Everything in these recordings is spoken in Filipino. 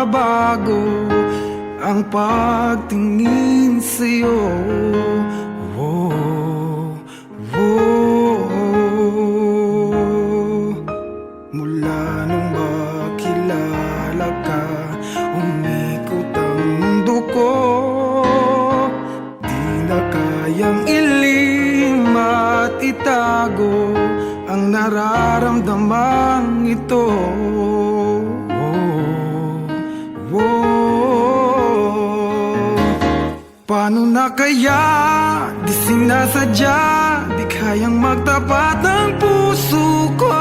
nabago ang pagtingin sa'yo. Oh, oh. Mula nung makilala ka, umikot ang mundo ko. Di na kayang ilim at itago ang nararamdamang ito. Paano na kaya di sinasadya, di kayang magtapat ng puso ko?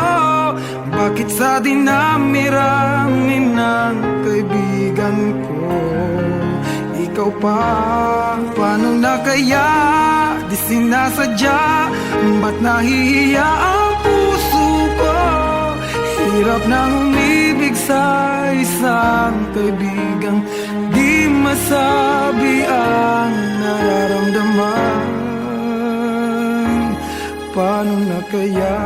Bakit sa dinami-rami ng kaibigan ko ikaw pa? Paano na kaya di sinasadya, ba't nahihiya ang puso ko? Hirap nang umibig sa isang kaibigang di masabi ang nararamdaman. Paano na kaya?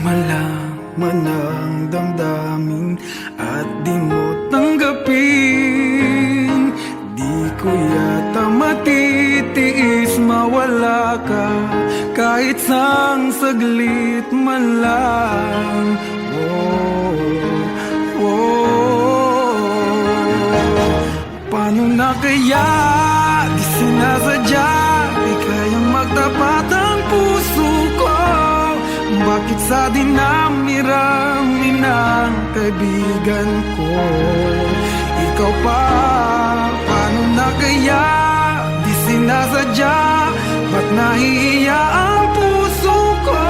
Malaman ang damdamin at di mo tanggapin, di ko yata matitiis mawala ka kahit sang saglit man lang. Oh, oh. Paano na kaya di sinasadya, di kayang magtapat ang puso ko? Bakit sa dinami-rami ng kaibigan ko ikaw pa? Paano na kaya di sinasadya, ba't nahihiya ang puso ko?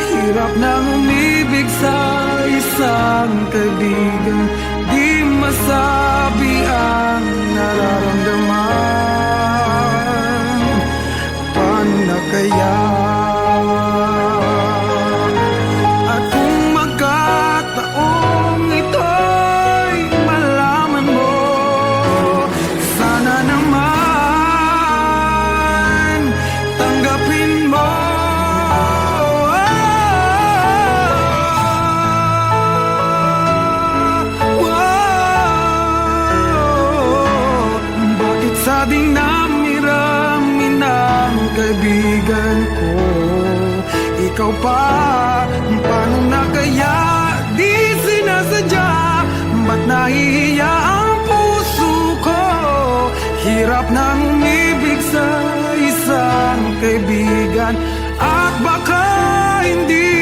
Hirap nang umibig sa isang kaibigan di masabi ang nararamdaman. Paano na kaya? Sa dinami-rami ng kaibigan ko ikaw pa? Paano na kaya di sinasadya, ba't nahihiya ang puso ko? Hirap nang umibig sa isang kaibigan at baka hindi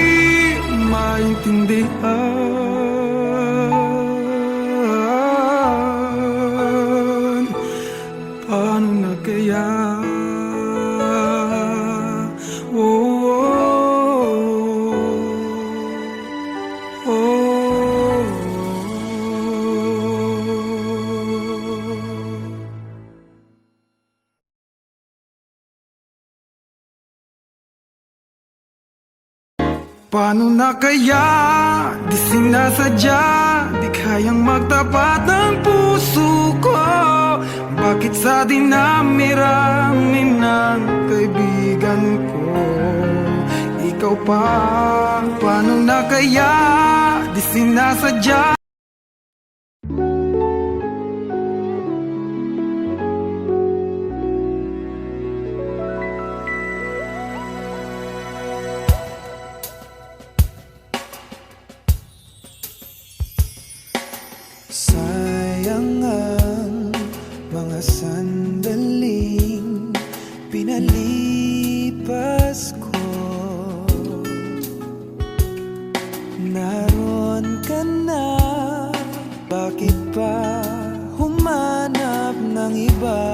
maintindihan. Paano na kaya? Oh, oh, oh. Paano na kaya di sinasadya, di kayang magtapat ng puso ko? Bakit sa dinami-rami ng kaibigan ko ikaw pa? Paano na kaya di sinasadya? Sayang ang mga sandaling pinalipas ko. Naroon ka na, bakit pa humanap ng iba?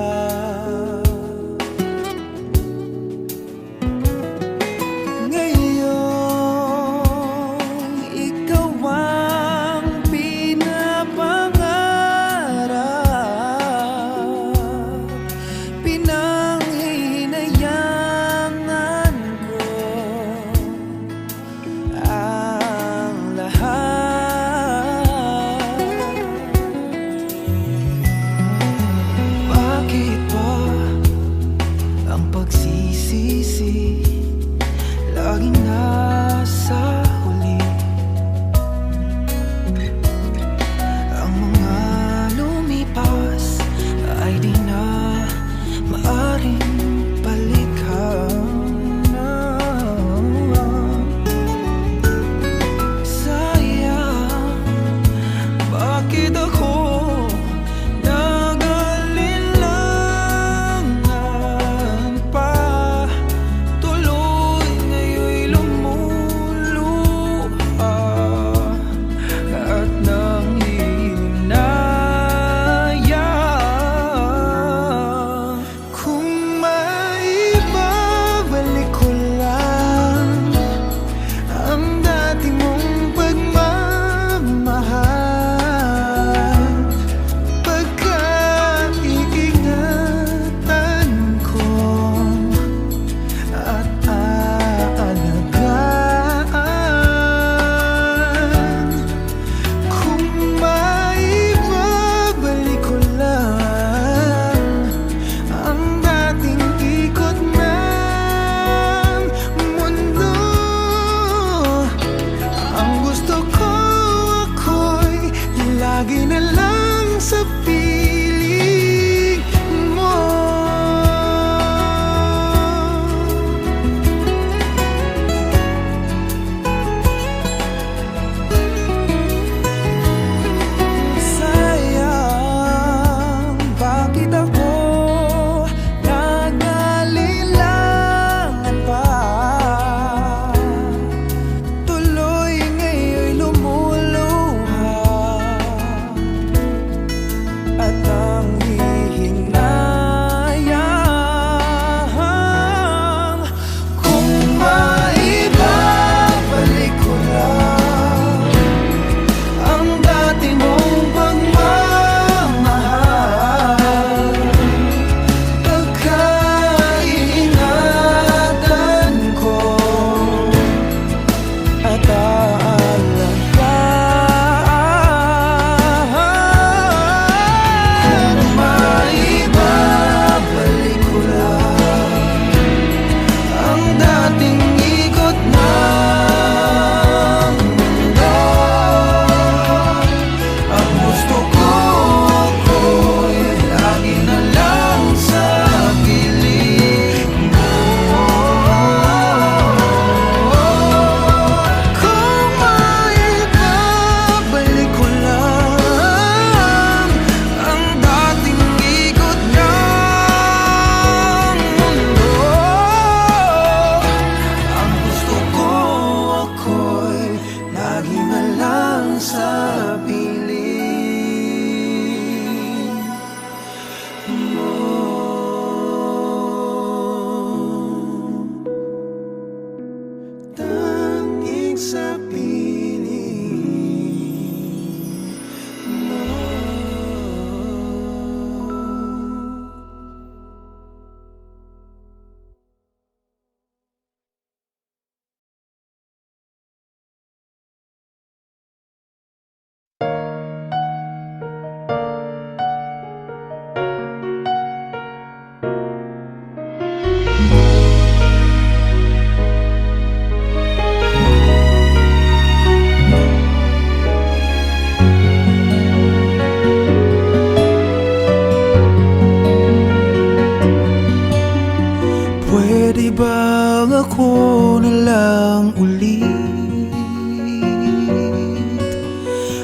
ako na lang ulit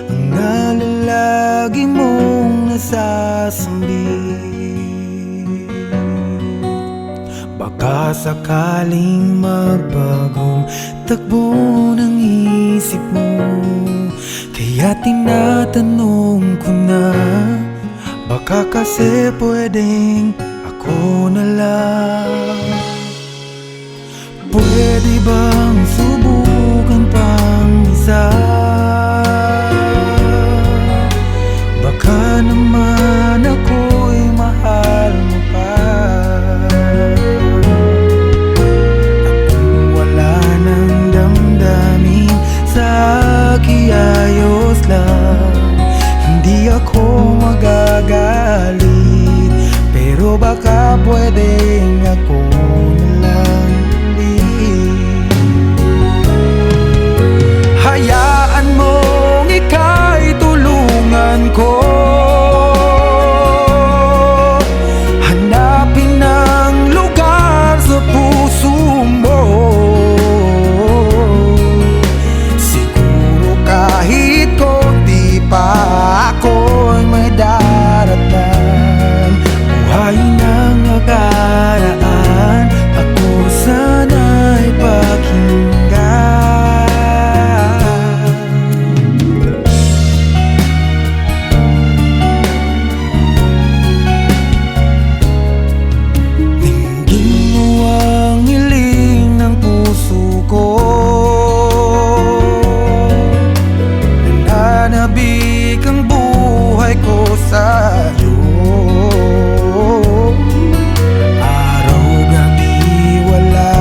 ang nalalagi mong nasasambit. Baka sakaling magbagong takbo ng isip mo, kaya tinatanong ko na, baka kasi pwedeng ako na lang. Pwede bang subukan pang isa? Baka naman ako'y mahal mo pa. At kung wala nang damdamin sa akin, ayos lang, hindi ako magagalit. Pero baka pwedeng ako na lang ulit. Hayaan mong ika'y tulungan ko hanapin ang lugar sa puso mo. Siguro kahit konti pa ako'y may daratan. Buhayin ang nakaraan, ako sana'y pakinggan. Dinggin mo ang hiling ng puso ko, nananabik ang buhay ko sa'yo. Araw-gabi wala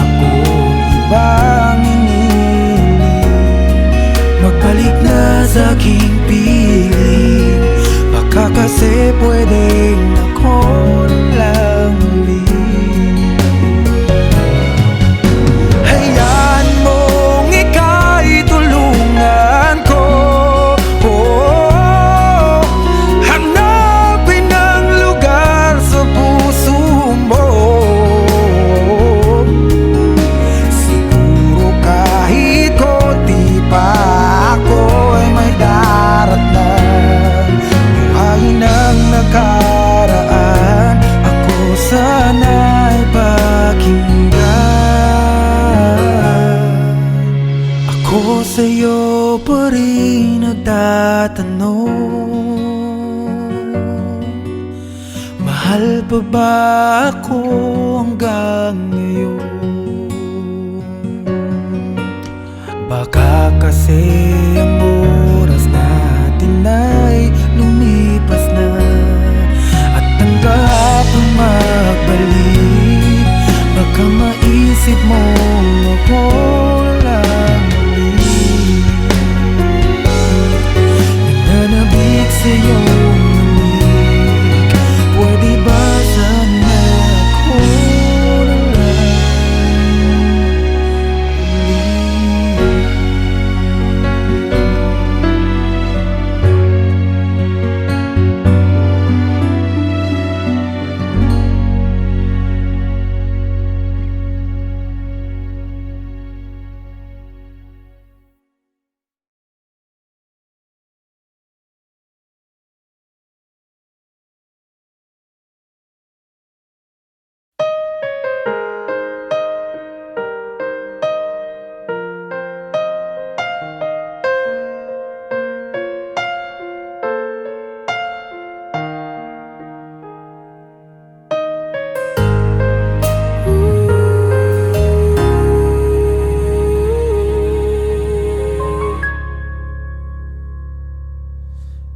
akong ibang iniling, magbalik na sa aking piling. Baka kasi pwedeng ako na lang ulit. Hayaan mong ika'y tulungan ko, hanapin ang lugar sa puso mo. Siguro kahit konti pa ako'y may daratan. Buhayin ang nakaraan, ako sana'y pakinggan. Ako sa'yo pa rin nagtatanong, mahal pa ba ako hanggang ngayon? Baka kasi ang oras natin ay lumipas na, at ang kahapon magbalik. Baka maisip mo ako lang ulit, nananabik sa'yo ulit. Pwede ba sana ako na lang ulit?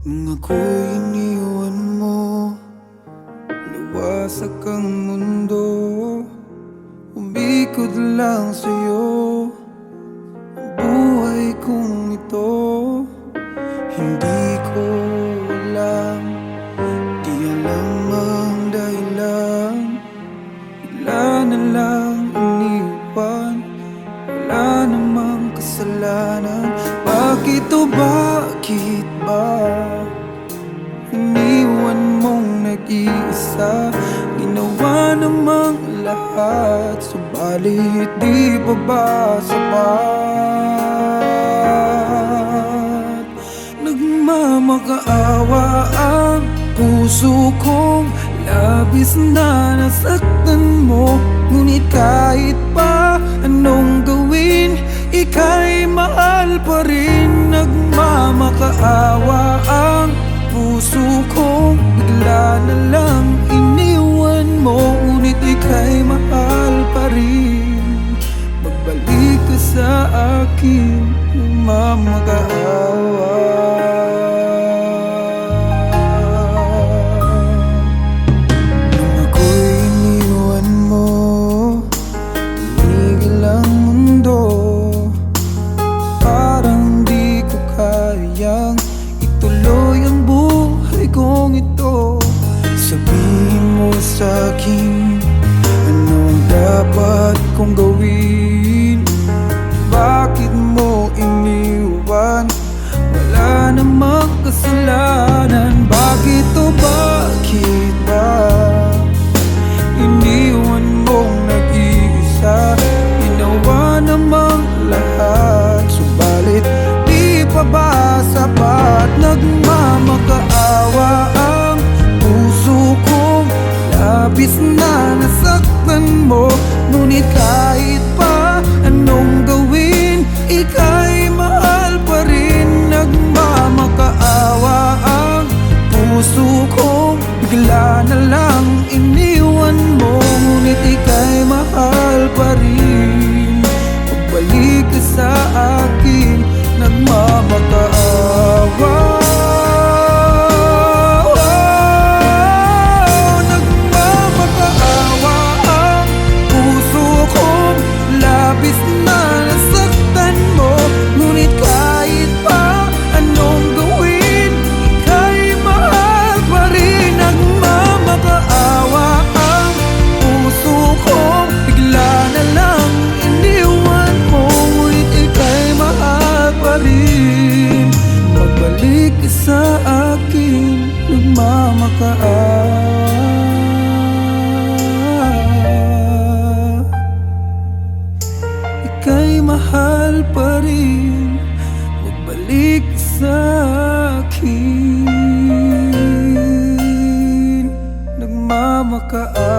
Nung ako'y iniwan mo, nawasak ang mundo, umikot lang sa'yo ang buhay kong ito. Hindi ko alam, di alam ang dahilan, bigla na lang iniwan, wala namang kasalanan. Bakit o bakit ba iniwan mong nag-iisa? Ginawa namang lahat, subalit Subalit di pa ba sapat? Nagmamakaawa ang puso kong labis na nasaktan mo. Ngunit kahit pa anong gawin, ika'y mahal pa rin. Nagmamakaawa ang puso kong bigla na lang iniwan mo. Ngunit ika'y mahal pa rin. Magbalik ka sa akin, nagmamakaawa. Nung ako'y iniwan mo, tumigil ang mundo. Parang di ko kayang ituloy ang buhay kong ito. Sabihin mo sa'kin, anong dapat kong gawin? Bakit mo iniwan? Wala namang kasalanan. Bakit o bakit ba iniwan mong nag-iisa? Ginawa namang lahat, subalit di pa ba sapat? Nagmamakaawa ang puso kong labis na nasaktan mo. Ngunit kahit pa anong gawin, ika'y mahal pa rin. Nagmamakaawa ang puso kong bigla na lang iniwan mo. Ngunit ika'y mahal pa rin. Pagbalik ka sa akin, nagmamakaawa. Nagmamakaawa ang puso kong labis na nasaktan mo. Ngunit kahit pa anong gawin, ika'y mahal pa rin. Nagmamakaawa ang puso kong bigla na lang iniwan mo. Ngunit ika'y mahal pa rin. Magbalik ka sa akin, nagmamakaawa. Ika'y mahal pa rin. Magbalik ka sa akin, nagmamakaawa.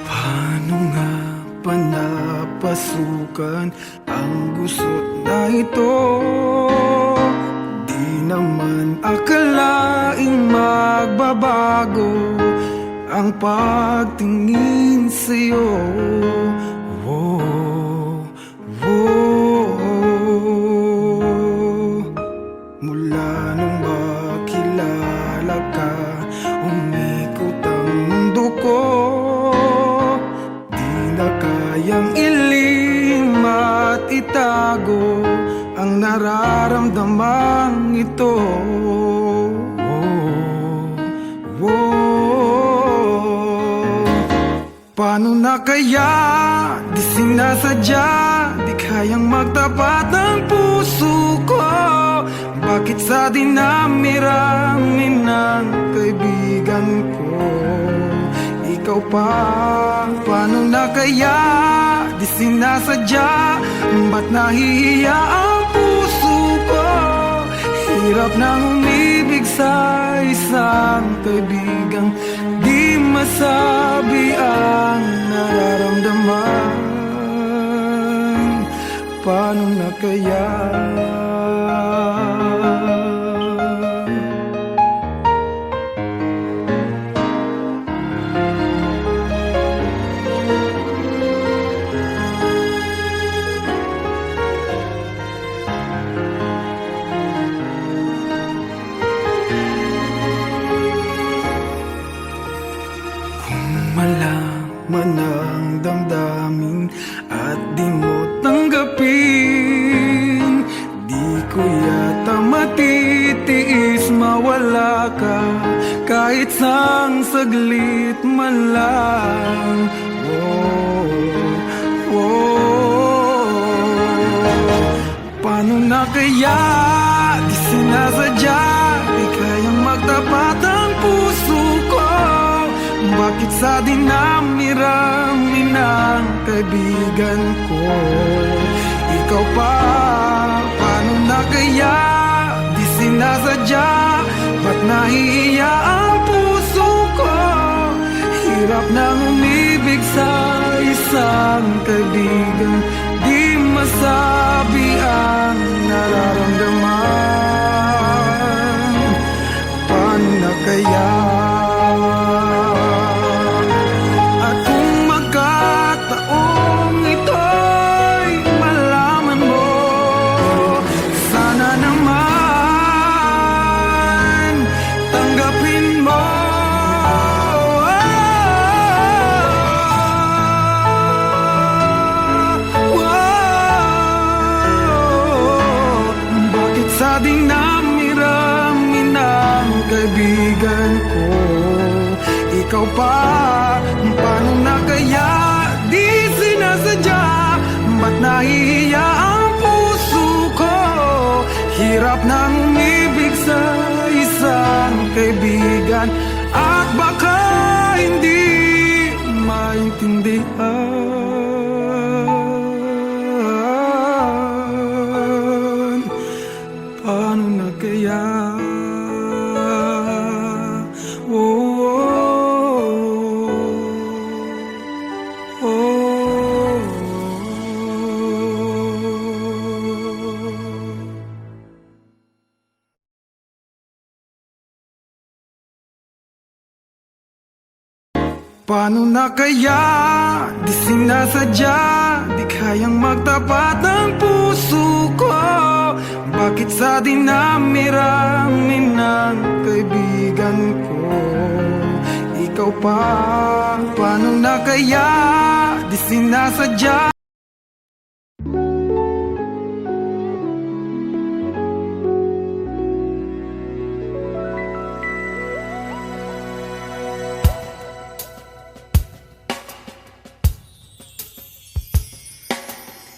Paano nga ba napasukan ang gusot na ito? Di naman akalaing magbabago ang pagtingin sa'yo. Oh, oh. Mula nung makilala ka, umikot ang mundo ko. Di na kayang ilim at itago ang nararamdamang ito. Paano na kaya? Di sinasadya, di kayang magtapat ng puso ko. Bakit sa dinami-rami ng kaibigan ko, ikaw pa? Paano na kaya? Di sinasadya, ba't nahihiya ang puso ko? Hirap nang umibig sa isang kaibigang di masabi ang nararamdaman. Paano na kaya? ko yata matitiis mawala ka kahit sang saglit man lang. Paano na kaya di sinasadya, di kayang magtapat ang puso ko? Bakit sa dinami-rami ng kaibigan ko ikaw pa? Paano na kaya di sinasadya, ba't nahihiya ang puso ko? Hirap nang umibig sa isang kaibigan, di masabi ang nararamdaman. Paano na kaya? At kung magkataong ito'y malaman mo, sana naman tanggapin mo. Sa dinami-rami ng kaibigan ko ikaw pa? Paano na kaya di sinasadya, ba't nahihiya ang puso ko? Hirap nang umibig sa isang kaibigan at baka hindi maintindihan. Paano na kaya? Paano na kaya di sinasadya, di kayang magtapat ang puso ko? Bakit sa dinami-rami ng kaibigan ko ikaw pa? Paano na kaya di sinasadya?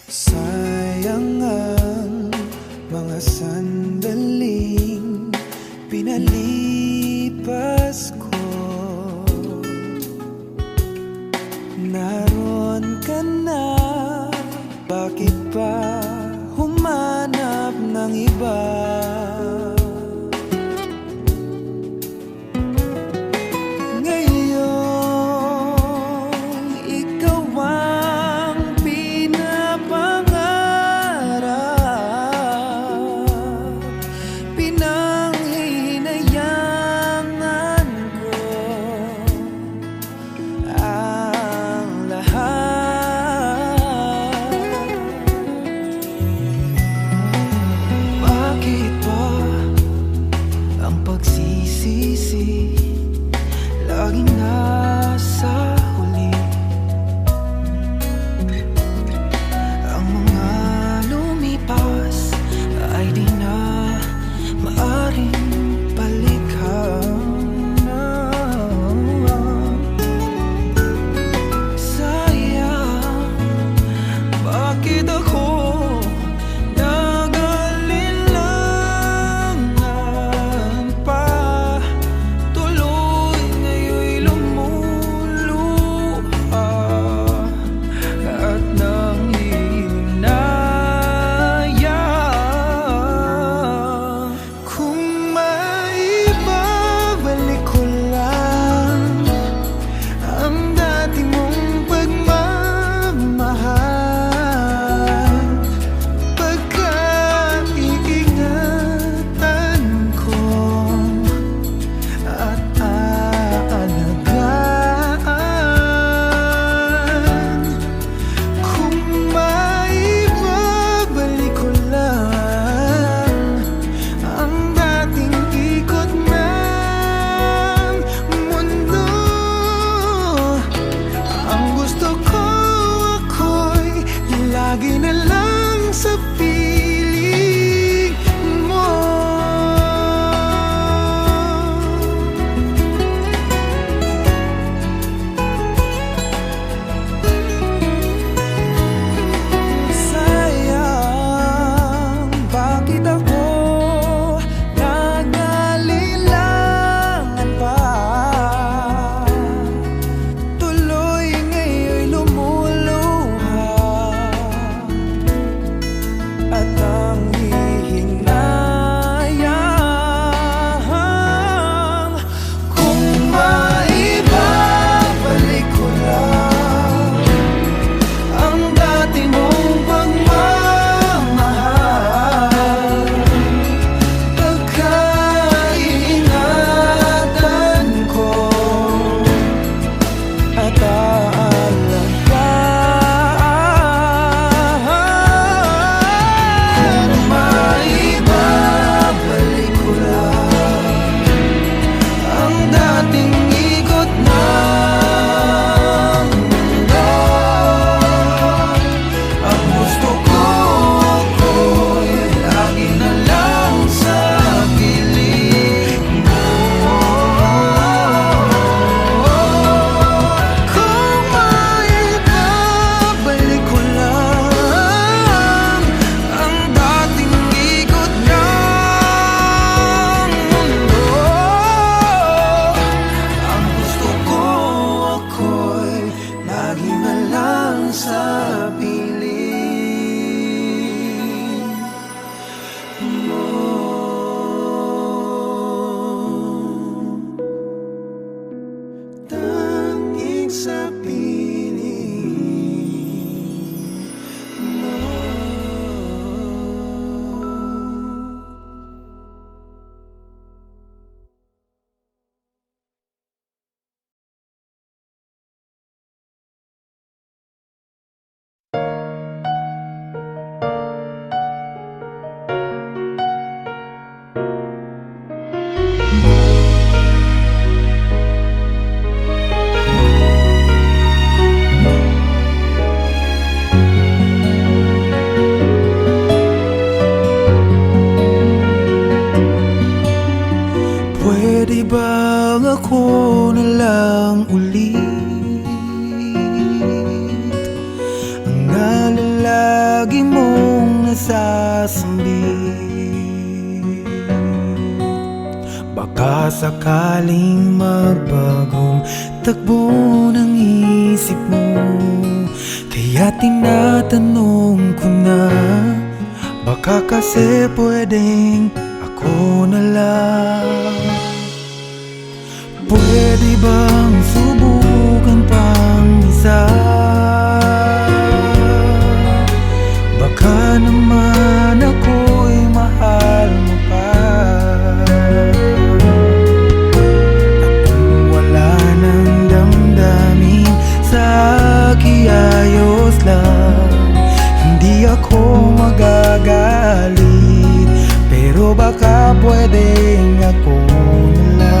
Sayang ang mga sandaling pinalipas ko. Naroon ka na, bakit pa humanap ng iba? Bakit ba ako na lang ulit ang nalalagi mong nasasambit. Baka sakaling magbagong takbo ng isip mo, kaya tinatanong ko na, baka kasi pwedeng ako na lang. Pwede bang subukan pang isa? Baka naman ako'y mahal mo pa. At kung wala nang damdamin sa kiayos lang, hindi ako magagalit, pero baka pwedeng ako na lang.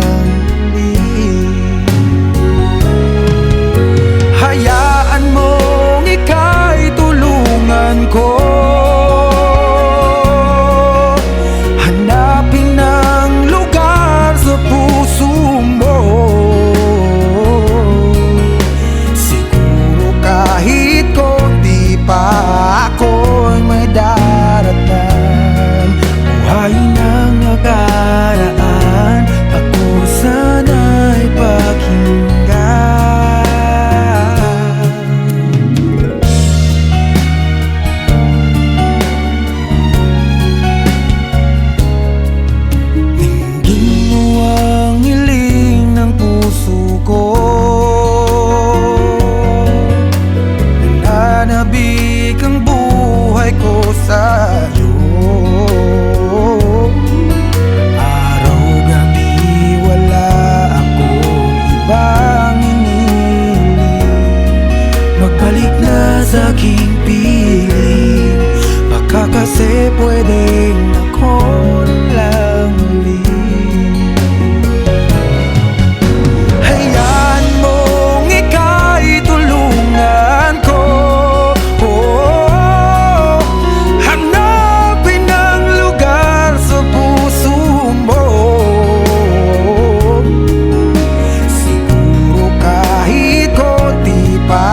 Hayaan mong ika'y tulungan ko hanapin ang lugar sa puso mo. Siguro kahit konti pa ako'y may daratan. Buhayin ang nakaraan, ako sana'y pakinggan. Dinggin mo ang hiling ng puso ko, nananabik ang buhay ko sa'yo. Araw-gabi wala akong ibang hinihiling, magbalik na sa aking piling. Baka kasi pwedeng ako lang ulit. Hayaan mong ika'y tulungan ko, hanapin ang lugar sa puso mo. Siguro kahit konti pa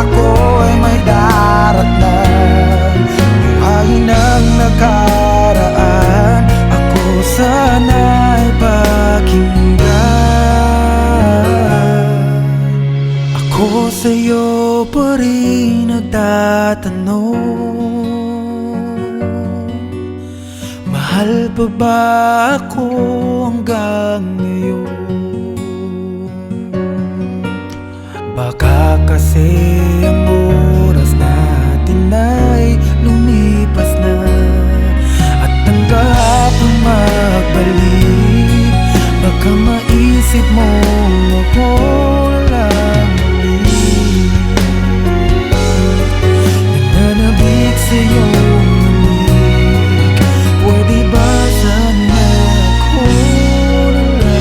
ako'y may daratan. Buhayin ang nakaraan, ako sana'y pakinggan. Ako sa'yo pa rin nagtatanong, mahal pa ba ako hanggang ngayon? Baka kasi ang oras natin ay lumipas na, at ang kahapon magbalik. Baka maisip mo ako lang ulit, nananabik sa'yo. Pwede ba sana ako na lang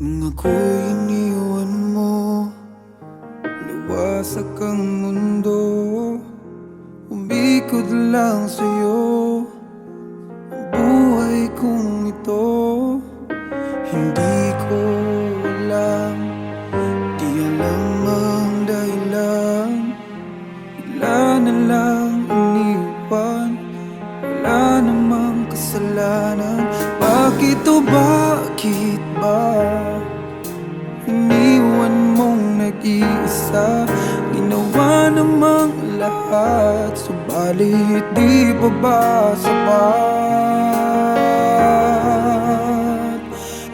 nung ako'y iniwan mo, nawasak ang mundo, umikot lang sa'yo ang buhay kong ito. Hindi ko alam, di alam ang dahilan, bigla na lang iniwan, wala namang kasalanan. Bakit o bakit ba iniwan mong nag-iisa? nag-iisa. Ginawa namang lahat, subalit di pa ba sapat?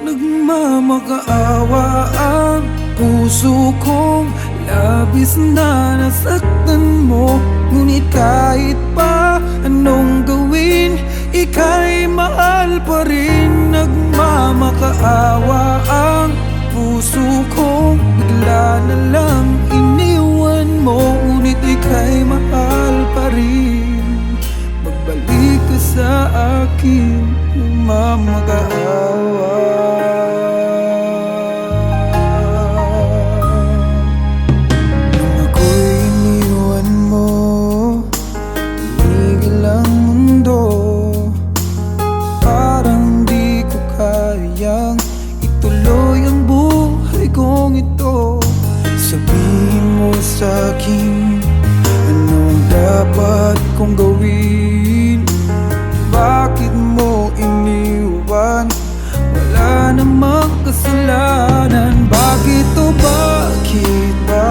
Nagmamakaawa ang puso kong labis na nasaktan mo. Ngunit kahit pa anong gawin, ika'y mahal pa rin. Nagmamakaawa ang puso kong bigla na lang iniwan mo. Ngunit ika'y mahal pa rin. Magbalik ka sa akin, nagmamakaawa. Nung ako'y iniwan mo, tumigil ang mundo. Parang di ko kayang ituloy ang buhay kong ito. Sabihin mo sa'kin, anong dapat kong gawin? Bakit mo iniwan? Wala namang kasalanan. Bakit o bakit ba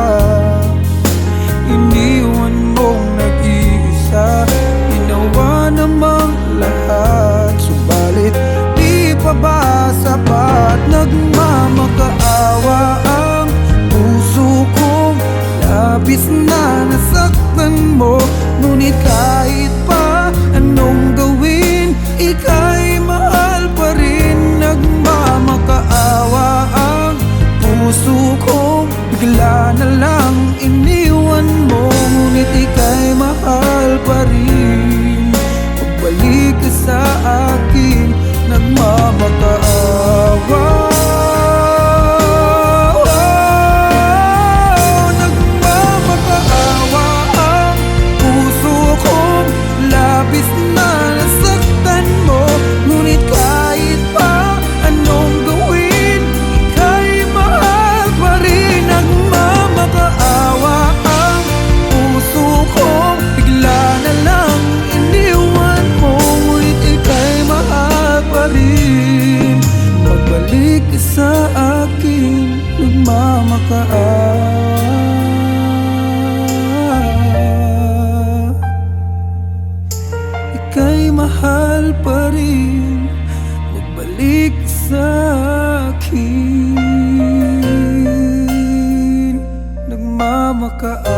iniwan mong nag-iisa? Ginawa namang lahat, subalit di pa ba sapat? Nagmamakaawa ang puso kong labis na nasaktan mo. Ngunit kahit pa anong gawin, ika'y mahal pa rin. Nagmamakaawa ang puso kong bigla na lang iniwan mo. Ngunit ika'y mahal pa rin. Pagbalik ka sa akin, nagmamakaawa. Nagmamakaawa ang puso kong labis na nasaktan mo. Ngunit kahit pa anong gawin, ika'y mahal pa rin. Nagmamakaawa ang puso kong bigla na lang iniwan mo. Ngunit ika'y mahal pa rin. Magbalik ka sa akin, nagmamakaawa. Ika'y mahal pa rin. Magbalik ka sa akin, nagmamakaawa.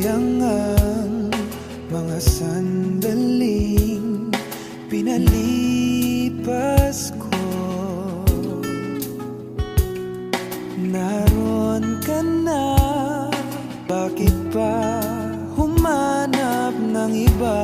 sayang ang mga sandaling pinalipas ko. Naroon ka na, bakit pa humanap ng iba?